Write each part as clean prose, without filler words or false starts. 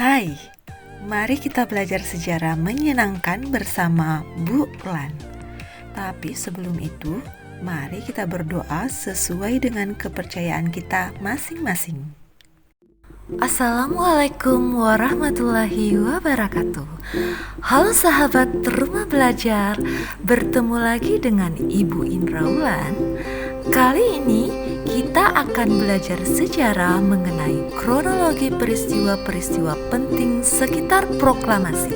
Hai, mari kita belajar sejarah menyenangkan bersama Bu Lan. Tapi sebelum itu, mari kita berdoa sesuai dengan kepercayaan kita masing-masing. Assalamualaikum warahmatullahi wabarakatuh. Halo sahabat Rumah Belajar, bertemu lagi dengan Ibu Indra Wulan. Kali ini kita akan belajar sejarah mengenai kronologi peristiwa-peristiwa penting sekitar proklamasi.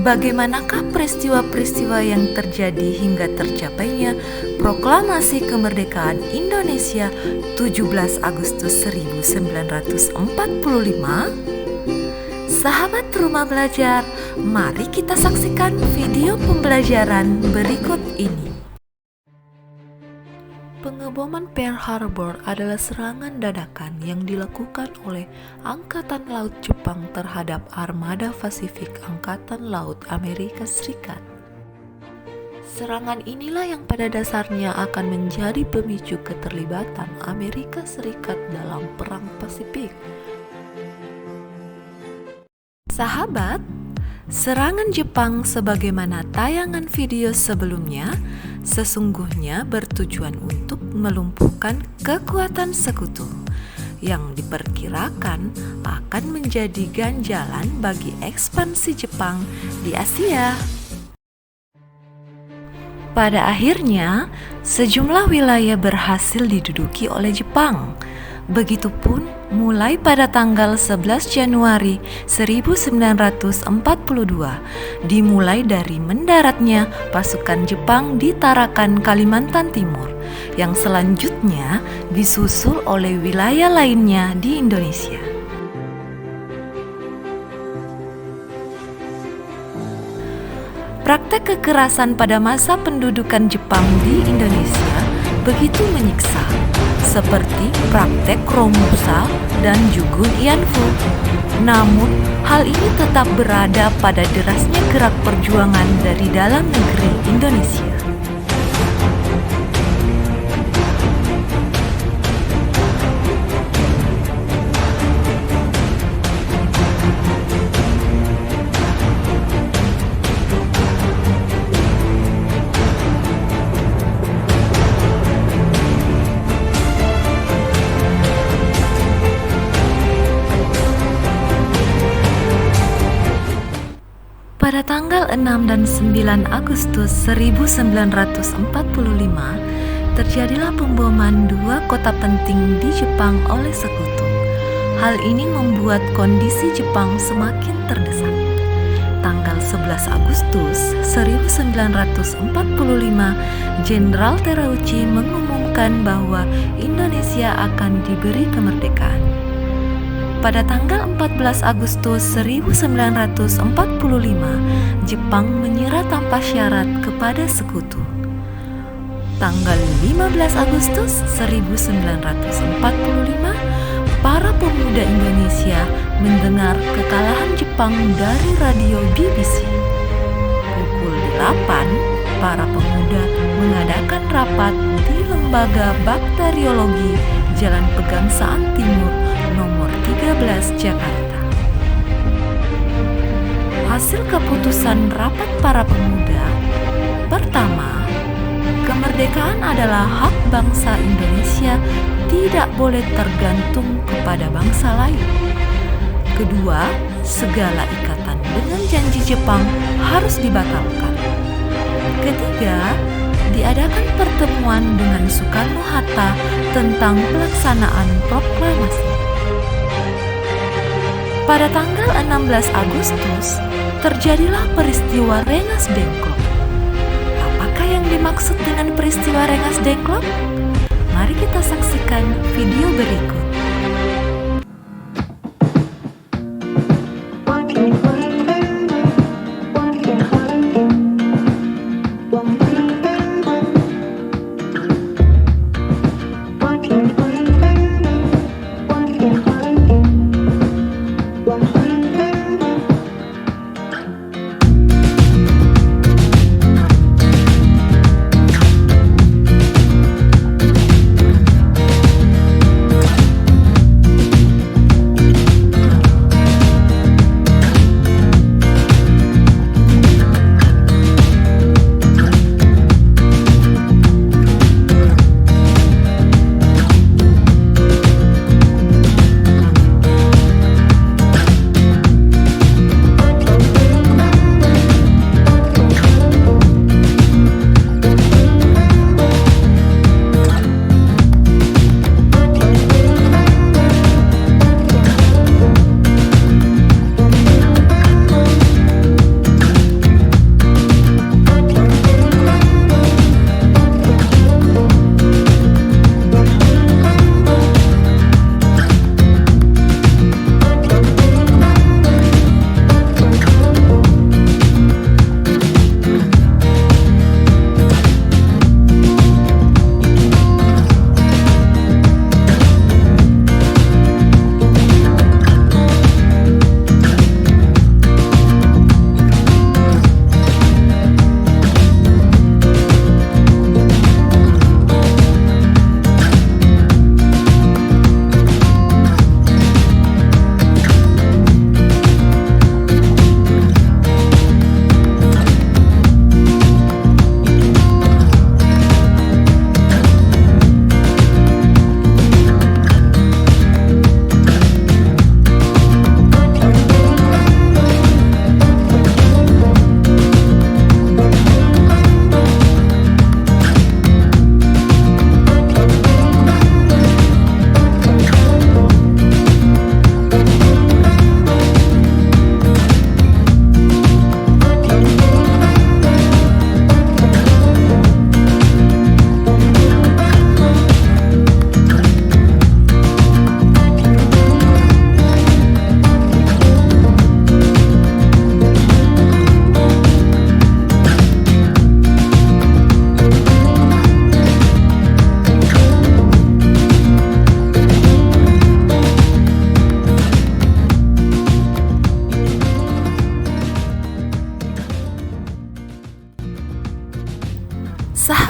Bagaimanakah peristiwa-peristiwa yang terjadi hingga tercapainya proklamasi kemerdekaan Indonesia 17 Agustus 1945? Sahabat Rumah Belajar, mari kita saksikan video pembelajaran berikut ini. Pengeboman Pearl Harbor adalah serangan dadakan yang dilakukan oleh Angkatan Laut Jepang terhadap Armada Pasifik Angkatan Laut Amerika Serikat. Serangan inilah yang pada dasarnya akan menjadi pemicu keterlibatan Amerika Serikat dalam Perang Pasifik. Sahabat, serangan Jepang sebagaimana tayangan video sebelumnya sesungguhnya bertujuan untuk melumpuhkan kekuatan sekutu yang diperkirakan akan menjadi ganjalan bagi ekspansi Jepang di Asia. Pada akhirnya, sejumlah wilayah berhasil diduduki oleh Jepang. Begitupun mulai pada tanggal 11 Januari 1942 dimulai dari mendaratnya pasukan Jepang di Tarakan, Kalimantan Timur yang selanjutnya disusul oleh wilayah lainnya di Indonesia. Praktek kekerasan pada masa pendudukan Jepang di Indonesia begitu menyiksa, seperti praktek Romusa dan Jugun Ianfu. Namun, hal ini tetap berada pada derasnya gerak perjuangan dari dalam negeri Indonesia. Pada tanggal 6 dan 9 Agustus 1945, terjadilah pemboman dua kota penting di Jepang oleh sekutu. Hal ini membuat kondisi Jepang semakin terdesak. Tanggal 11 Agustus 1945, Jenderal Terauchi mengumumkan bahwa Indonesia akan diberi kemerdekaan. Pada tanggal 14 Agustus 1945, Jepang menyerah tanpa syarat kepada sekutu. Tanggal 15 Agustus 1945, para pemuda Indonesia mendengar kekalahan Jepang dari radio BBC. Pukul 8, para pemuda mengadakan rapat di Lembaga Bakteriologi Jalan Pegangsaan Timur nomor 13 Jakarta. Hasil keputusan rapat para pemuda: pertama, kemerdekaan adalah hak bangsa Indonesia, tidak boleh tergantung kepada bangsa lain. Kedua, segala ikatan dengan janji Jepang harus dibatalkan. Ketiga, diadakan pertemuan dengan Soekarno-Hatta tentang pelaksanaan proklamasi. Pada tanggal 16 Agustus, terjadilah peristiwa Rengas Dengklok. Apakah yang dimaksud dengan peristiwa Rengas Dengklok? Mari kita saksikan video berikut.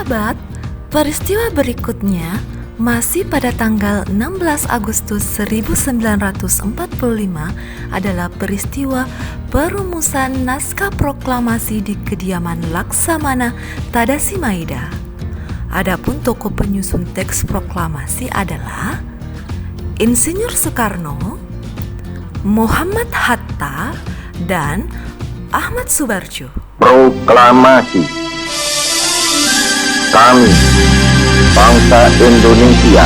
Sahabat, peristiwa berikutnya masih pada tanggal 16 Agustus 1945 adalah peristiwa perumusan naskah proklamasi di kediaman Laksamana Tadashi Maeda. Adapun tokoh penyusun teks proklamasi adalah Insinyur Soekarno, Muhammad Hatta, dan Ahmad Subarjo. Proklamasi. Kami, bangsa Indonesia,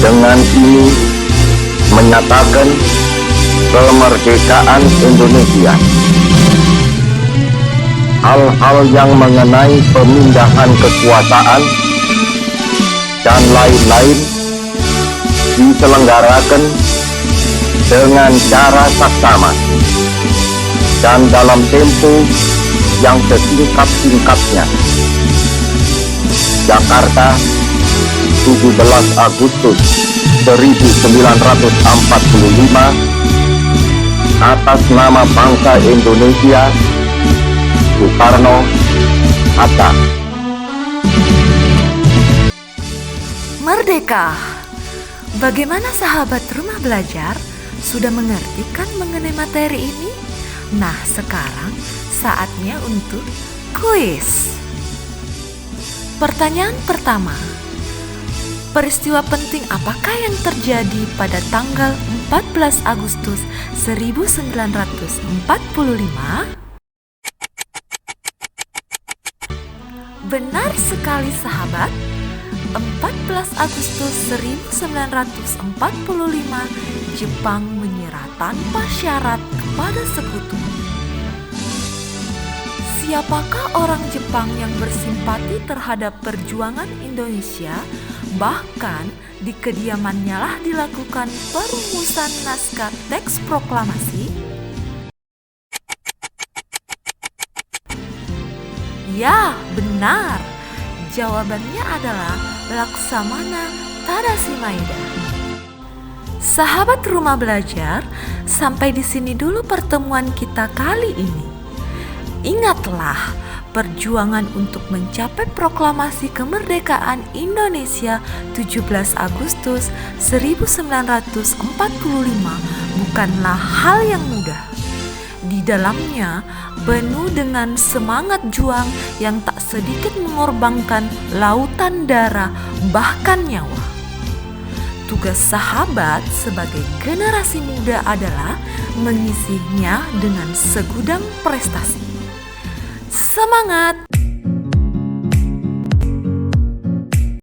dengan ini menyatakan kemerdekaan Indonesia. Hal-hal yang mengenai pemindahan kekuasaan dan lain-lain diselenggarakan dengan cara saksama dan dalam tempo yang sesingkat-singkatnya. Jakarta, 17 Agustus 1945, atas nama bangsa Indonesia, Soekarno Hatta. Merdeka! Bagaimana sahabat rumah belajar? Sudah mengerti kan mengenai materi ini? Nah, sekarang saatnya untuk kuis. Pertanyaan pertama. Peristiwa penting apakah yang terjadi pada tanggal 14 Agustus 1945? Benar sekali sahabat. 14 Agustus 1945, Jepang menyerah tanpa syarat kepada sekutu. Siapakah orang Jepang yang bersimpati terhadap perjuangan Indonesia? Bahkan di kediamannya lah dilakukan perumusan naskah teks proklamasi. Ya, benar. Jawabannya adalah Laksamana Tadashi Maeda. Sahabat rumah belajar, sampai di sini dulu pertemuan kita kali ini. Ingatlah, perjuangan untuk mencapai proklamasi kemerdekaan Indonesia 17 Agustus 1945 bukanlah hal yang mudah. Di dalamnya penuh dengan semangat juang yang tak sedikit mengorbankan lautan darah bahkan nyawa. Tugas sahabat sebagai generasi muda adalah mengisinya dengan segudang prestasi. Semangat!